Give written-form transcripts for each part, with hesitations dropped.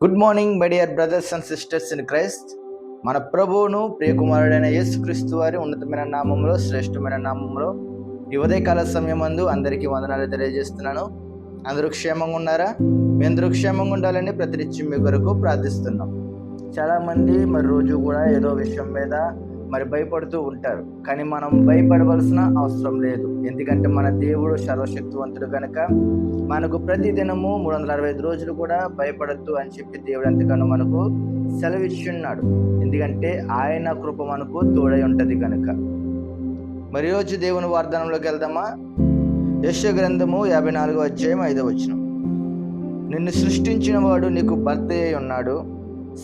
Good morning my dear brothers and sisters in Christ. మన ప్రభువును ప్రియకుమారుడైన యేసుక్రీస్తు వారి ఉన్నతమైన నామంలో, శ్రేష్టమైన నామంలో ఈ ఉదయకాల సమయమందు అందరికీ వందనాలు తెలియజేస్తున్నాను. అందరూ క్షేమంగా ఉన్నారా? మీ అందరూ క్షేమంగా ఉండాలని ప్రతినిత్యం మీ కొరకు ప్రార్థిస్తున్నాం. చాలామంది రోజు కూడా ఏదో విషయం మీద భయపడుతూ ఉంటారు. కానీ మనం భయపడవలసిన అవసరం లేదు. ఎందుకంటే మన దేవుడు సర్వశక్తివంతుడు కనుక మనకు ప్రతి దినము 365 రోజులు కూడా భయపడద్దు అని చెప్పి దేవుడు ఎంతగానో మనకు సెలవిచ్చున్నాడు. ఎందుకంటే ఆయన కృప మనకు తోడై ఉంటది కనుక. మరి రోజు దేవుని వాగ్దానంలోకి వెళ్దామా? యెషయా గ్రంథము 54వ అధ్యాయం 5వ వచనం. నిన్ను సృష్టించిన వాడు నీకు భర్త అయి ఉన్నాడు,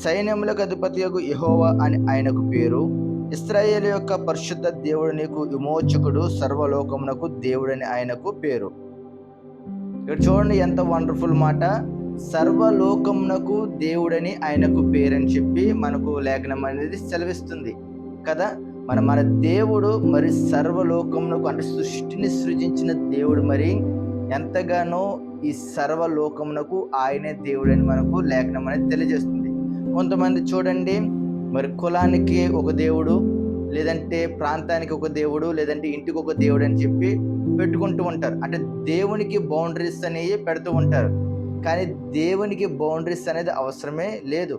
సైన్యములకు అధిపతియగు యెహోవా అని ఆయనకు పేరు. ఇశ్రాయేలు యొక్క పరిశుద్ధ దేవుడు నీకు విమోచకుడు, సర్వలోకమునకు దేవుడని ఆయనకు పేరు. ఇక్కడ చూడండి ఎంత వండర్ఫుల్ మాట. సర్వలోకమునకు దేవుడని ఆయనకు పేరని చెప్పి మనకు లేఖనం అనేది సెలవిస్తుంది కదా. మన దేవుడు సర్వలోకమునకు, అంటే సృష్టిని సృజించిన దేవుడు ఎంతగానో ఈ సర్వలోకమునకు ఆయనే దేవుడని మనకు లేఖనం అనేది తెలియజేస్తుంది. కొంతమంది చూడండి, కులానికి ఒక దేవుడు, లేదంటే ప్రాంతానికి ఒక దేవుడు, లేదంటే ఇంటికి ఒక దేవుడు అని చెప్పి పెట్టుకుంటూ ఉంటారు. అంటే దేవునికి బౌండరీస్ అనేవి పెడుతూ ఉంటారు. కానీ దేవునికి బౌండరీస్ అనేది అవసరమే లేదు.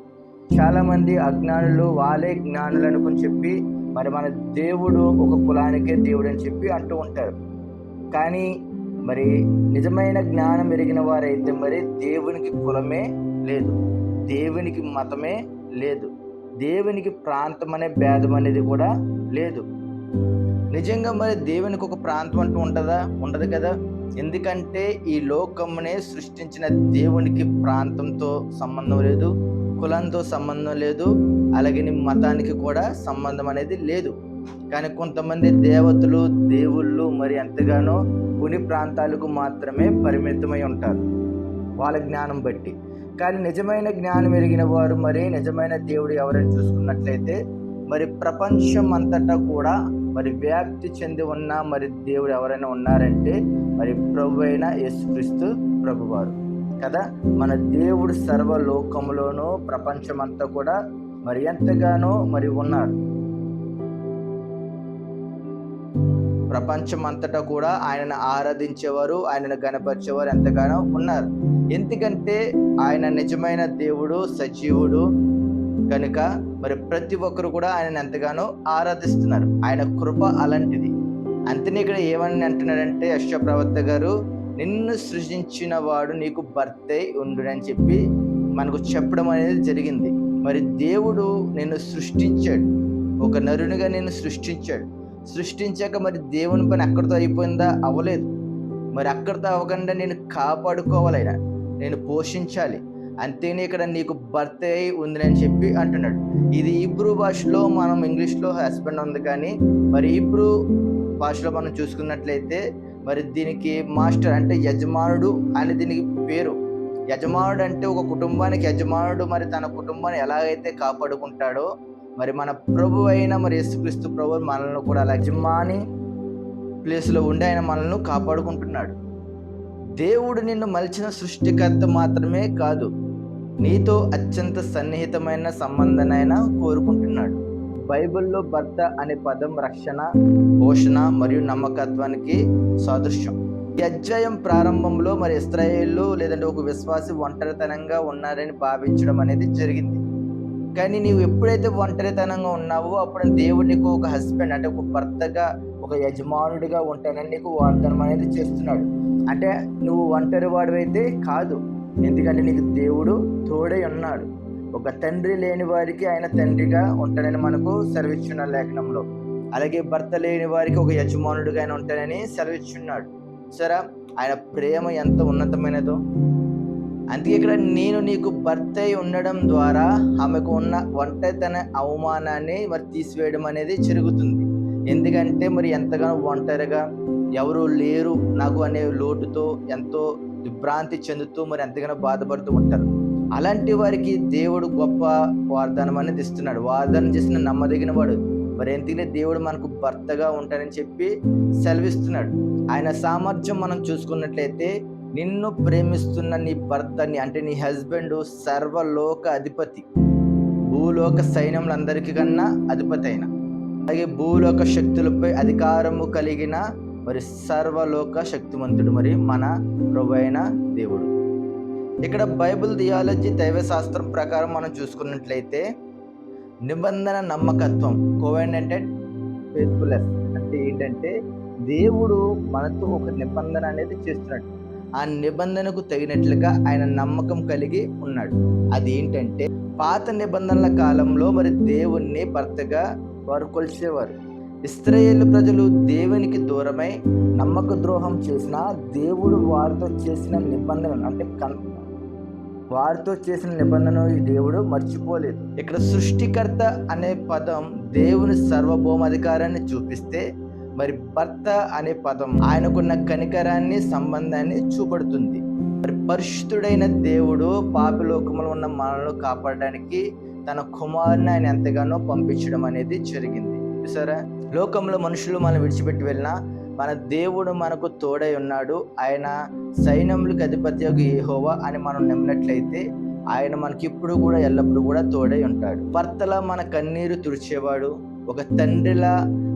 చాలామంది అజ్ఞానులు వాళ్ళే జ్ఞానులు అనుకుని చెప్పి మన దేవుడు ఒక కులానికే దేవుడు అని చెప్పి అంటూ ఉంటారు. కానీ నిజమైన జ్ఞానం ఎరిగిన వారైతే దేవునికి కులమే లేదు, దేవునికి మతమే లేదు, దేవునికి ప్రాంతం అనే భేదం అనేది కూడా లేదు. నిజంగా దేవునికి ఒక ప్రాంతం అంటూ ఉంటుందా? ఉండదు కదా. ఎందుకంటే ఈ లోకమునే సృష్టించిన దేవునికి ప్రాంతంతో సంబంధం లేదు, కులంతో సంబంధం లేదు, అలాగే మతానికి కూడా సంబంధం అనేది లేదు. కానీ కొంతమంది దేవతలు, దేవుళ్ళు ఎంతగానో కొన్ని ప్రాంతాలకు మాత్రమే పరిమితమై ఉంటారు వాళ్ళ జ్ఞానం బట్టి. కానీ నిజమైన జ్ఞానం ఎరిగిన వారు నిజమైన దేవుడు ఎవరైనా చూసుకున్నట్లయితే ప్రపంచం అంతటా కూడా వ్యాప్తి చెంది ఉన్న దేవుడు ఎవరైనా ఉన్నారంటే ప్రభు అయిన యేసుక్రీస్తు ప్రభువారు కదా. మన దేవుడు సర్వలోకములోనూ ప్రపంచమంతా కూడా ఎంతగానో ఉన్నారు. ప్రపంచం అంతటా కూడా ఆయనను ఆరాధించేవారు, ఆయనను గణపరిచేవారు ఎంతగానో ఉన్నారు. ఎందుకంటే ఆయన నిజమైన దేవుడు, సజీవుడు కనుక ప్రతి ఒక్కరు కూడా ఆయనను ఎంతగానో ఆరాధిస్తున్నారు. ఆయన కృప అలాంటిది. అంతనే ఇక్కడ ఏమని అంటున్నాడంటే యెషయా ప్రవక్త గారు, నిన్ను సృజించిన వాడు నీకు భర్తే ఉండు అని చెప్పి మనకు చెప్పడం అనేది జరిగింది. దేవుడు నిన్ను సృష్టించాడు, ఒక నరునిగా నిన్ను సృష్టించాడు. సృష్టించాక దేవుని పని అక్కడితో అయిపోయిందా? అవ్వలేదు. అక్కడితో అవ్వకుండా నేను కాపాడుకోవాలి, నేను పోషించాలి. అంతేనే ఇక్కడ నీకు భర్త అయి ఉంది అని చెప్పి అంటున్నాడు. ఇది హీబ్రూ భాషలో, మనం ఇంగ్లీష్లో హస్బెండ్ ఉంది, కానీ హీబ్రూ భాషలో మనం చూసుకున్నట్లయితే దీనికి మాస్టర్ అంటే యజమానుడు అని దీనికి పేరు. యజమానుడు అంటే ఒక కుటుంబానికి యజమానుడు తన కుటుంబాన్ని ఎలాగైతే కాపాడుకుంటాడో మన ప్రభు అయిన యేసుక్రీస్తు ప్రభు మనల్ని కూడా అలా యజమాని ప్లేస్లో ఉండి ఆయన మనల్ని కాపాడుకుంటున్నాడు. దేవుడు నిన్ను మలిచిన సృష్టికర్త మాత్రమే కాదు, నీతో అత్యంత సన్నిహితమైన సంబంధాన్ని కోరుకుంటున్నాడు. బైబిల్లో భర్త అనే పదం రక్షణ, పోషణ మరియు నమ్మకత్వానికి సాదృశ్యం. ఈ అధ్యాయం ప్రారంభంలో ఇశ్రాయేలు లేదంటే ఒక విశ్వాసి ఒంటరితనంగా ఉన్నారని భావించడం అనేది జరిగింది. కానీ నీవు ఎప్పుడైతే ఒంటరితనంగా ఉన్నావో అప్పుడు దేవుడు నీకు ఒక హస్బెండ్, అంటే ఒక భర్తగా, ఒక యజమానుడిగా ఉంటానని నీకు వాగ్దానం అనేది చేస్తున్నాడు. అంటే నువ్వు ఒంటరి వాడివైతే కాదు, ఎందుకంటే నీకు దేవుడు తోడై ఉన్నాడు. ఒక తండ్రి లేని వారికి ఆయన తండ్రిగా ఉంటానని మనకు సెలవిచ్చున్న లేఖనంలో, అలాగే భర్త లేని వారికి ఒక యజమానుడిగా ఆయన ఉంటానని సెలవిచ్చున్నాడు. సరే, ఆయన ప్రేమ ఎంత ఉన్నతమైనదో. అందుకే ఇక్కడ నేను నీకు భర్త అయి ఉండడం ద్వారా ఆమెకు ఉన్న ఒంటరితన అవమానాన్ని తీసివేయడం అనేది జరుగుతుంది. ఎందుకంటే ఎంతగానో ఒంటరిగా ఎవరు లేరు నాకు అనే లోటుతో ఎంతో విభ్రాంతి చెందుతూ ఎంతగానో బాధపడుతూ ఉంటారు. అలాంటి వారికి దేవుడు గొప్ప వాగ్దానం అనేది ఇస్తున్నాడు. వాగ్దానం చేసిన నమ్మదగిన వాడు. ఎందుకంటే దేవుడు మనకు భర్తగా ఉంటానని చెప్పి సెలవిస్తున్నాడు. ఆయన సామర్థ్యం మనం చూసుకున్నట్లయితే నిన్ను ప్రేమిస్తున్న నీ భర్తని అంటే నీ హస్బెండ్ సర్వలోక అధిపతి, భూలోక సైన్యములందరికీ కన్నా అధిపతి అయిన, అలాగే భూలోక శక్తులపై అధికారము కలిగిన మరి సర్వలోక శక్తిమంతుడు మరి మన ప్రభు అయిన దేవుడు. ఇక్కడ బైబిల్ థియాలజీ దైవశాస్త్రం ప్రకారం మనం చూసుకున్నట్లయితే నిబంధన నమ్మకత్వం, కోవెనెంటెడ్ ఫెయిత్ఫుల్నెస్ అంటే ఏంటంటే దేవుడు మనతో ఒక నిబంధన అనేది చేస్తున్నాడు. ఆ నిబంధనకు తగినట్లుగా ఆయన నమ్మకం కలిగి ఉన్నాడు. అది ఏంటంటే పాత నిబంధనల కాలంలో మరి దేవుణ్ణి భర్తగా వారు కొలిచేవారు. ఇశ్రాయేలు ప్రజలు దేవునికి దూరమై నమ్మక ద్రోహం చేసిన దేవుడు వారితో చేసిన నిబంధన అంటే వారితో చేసిన నిబంధన ఈ దేవుడు మర్చిపోలేదు. ఇక్కడ సృష్టికర్త అనే పదం దేవుని సార్వభౌమాధికారాన్ని చూపిస్తే, మరి భర్త అనే పదం ఆయనకున్న కనికరాన్ని సంబంధాన్ని చూపడుతుంది. మరి పరిశుద్ధుడైన దేవుడు పాపి లోకములో ఉన్న మనల్ని కాపాడడానికి తన కుమారుని ఆయన ఎంతగానో పంపించడం అనేది జరిగింది. చూసారా, లోకంలో మనుషులు మనం విడిచిపెట్టి వెళ్ళినా మన దేవుడు మనకు తోడై ఉన్నాడు. ఆయన సైన్యములకు అధిపతి యెహోవా అని మనం నమ్మినట్లయితే ఆయన మనకి ఇప్పుడు కూడా ఎల్లప్పుడూ కూడా తోడై ఉంటాడు. భర్తలా మన కన్నీరు తుడిచేవాడు, ఒక తండ్రిలా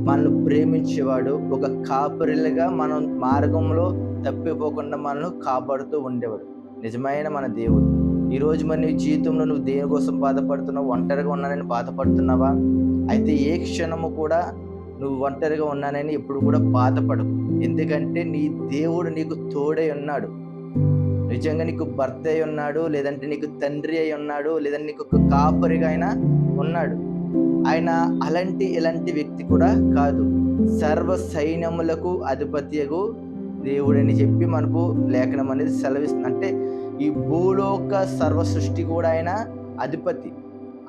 మనల్ని ప్రేమించేవాడు, ఒక కాపరిలుగా మనం మార్గంలో తప్పిపోకుండా మనల్ని కాపాడుతూ ఉండేవాడు నిజమైన మన దేవుడు. ఈరోజు మరి నీ జీవితంలో నువ్వు దేనికోసం బాధపడుతున్నావు? ఒంటరిగా ఉన్నానని బాధపడుతున్నావా? అయితే ఏ క్షణము కూడా నువ్వు ఒంటరిగా ఉన్నానని ఎప్పుడు కూడా బాధపడకు. ఎందుకంటే నీ దేవుడు నీకు తోడై ఉన్నాడు. నిజంగా నీకు భర్త అయి ఉన్నాడు, లేదంటే నీకు తండ్రి అయి ఉన్నాడు, లేదంటే నీకు ఒక కాపరిగా ఆయన ఉన్నాడు. ఆయన ఇలాంటి వ్యక్తి కూడా కాదు. సర్వ సైన్యములకు అధిపతియగు దేవుడని చెప్పి మనకు లేఖనం అనేది సెలవిస్తుంది. అంటే ఈ భూలోక సర్వ సృష్టి కూడా ఆయన అధిపతి.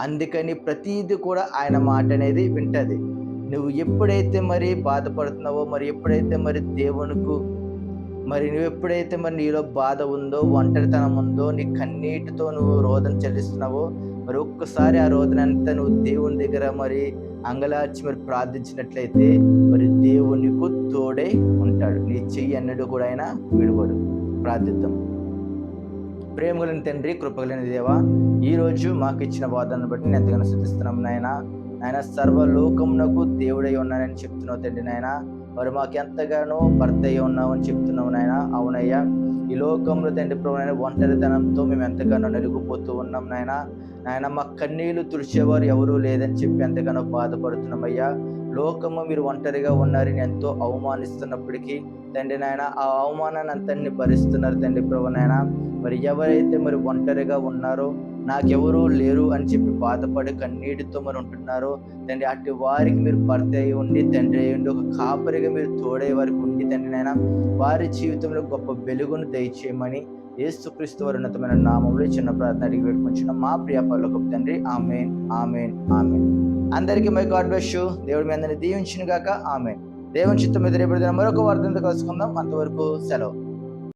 అందుకని ప్రతిదీ కూడా ఆయన మాట అనేది వింటది. నువ్వు ఎప్పుడైతే మరి బాధపడుతున్నావో, మరి ఎప్పుడైతే మరి దేవునికి నువ్వు ఎప్పుడైతే మరి నీలో బాధ ఉందో, ఒంటరితనం ఉందో, నీ కన్నీటితో నువ్వు రోదన చెల్లిస్తున్నావో, మరి ఒక్కసారి ఆ రోదన అంతా నువ్వు దేవుని దగ్గర మరి అంగలార్చి మరి ప్రార్థించినట్లయితే మరి దేవుడు నీకు తోడై ఉంటాడు. నీ చెయ్యి అన్నడు కూడా ఆయన విడువడు. ప్రార్థిద్దాం. ప్రేమగలిగిన తండ్రి, కృపగలిగిన దేవా, ఈరోజు మాకు ఇచ్చిన వాదనను బట్టి నేను ఎంతగానో స్తుతిస్తున్నాం నాయన. సర్వలోకమునకు దేవుడై ఉన్నానని చెప్తున్నావు తండ్రి నాయన. మరి మాకు ఎంతగానో భర్త అయి ఉన్నావు అని చెప్తున్నావు నాయన. అవునయ్యా, ఈ లోకంలో తండ్రి ప్రభు నాయన ఒంటరితనంతో మేము ఎంతగానో నలిగిపోతూ ఉన్నాం నాయన. మా కన్నీళ్లు తుడిచేవారు ఎవరూ లేదని చెప్పి ఎంతగానో బాధపడుతున్నామయ్యా. లోకము మీరు ఒంటరిగా ఉన్నారని ఎంతో అవమానిస్తున్నప్పటికీ తండ్రి నాయన ఆ అవమానాన్ని అంతన్ని భరిస్తున్నారు తండ్రి ప్రభు నాయన. మరి ఎవరైతే మరి ఒంటరిగా ఉన్నారో, నాకెవరూ లేరు అని చెప్పి బాధపడి కన్నీటితో మరి ఉంటున్నారో తండ్రి, అటు వారికి మీరు భర్త అయి ఉండి, తండ్రి అయి ఉండి, ఒక కాపరిగా మీరు తోడే వారికి ఉండి తండ్రి నాయన వారి జీవితంలో గొప్ప వెలుగును దయచేయమని యేసుక్రీస్తు వారి ఉన్నతమైన నామములో చిన్న ప్రార్థన అడిగి పెట్టుకుంటున్న మా ప్రియ పరలోకపు తండ్రి. ఆమేన్, ఆమేన్, ఆమేన్. అందరికీ మై గాడ్ బ్లెస్ యు. దేవుడి మీ అందరిని దీవించును గాక. ఆమేన్. దేవుని చిత్తం మీద రేపటి దినం మరొక వార్తతో కలుసుకుందాం. అంతవరకు సెలవు.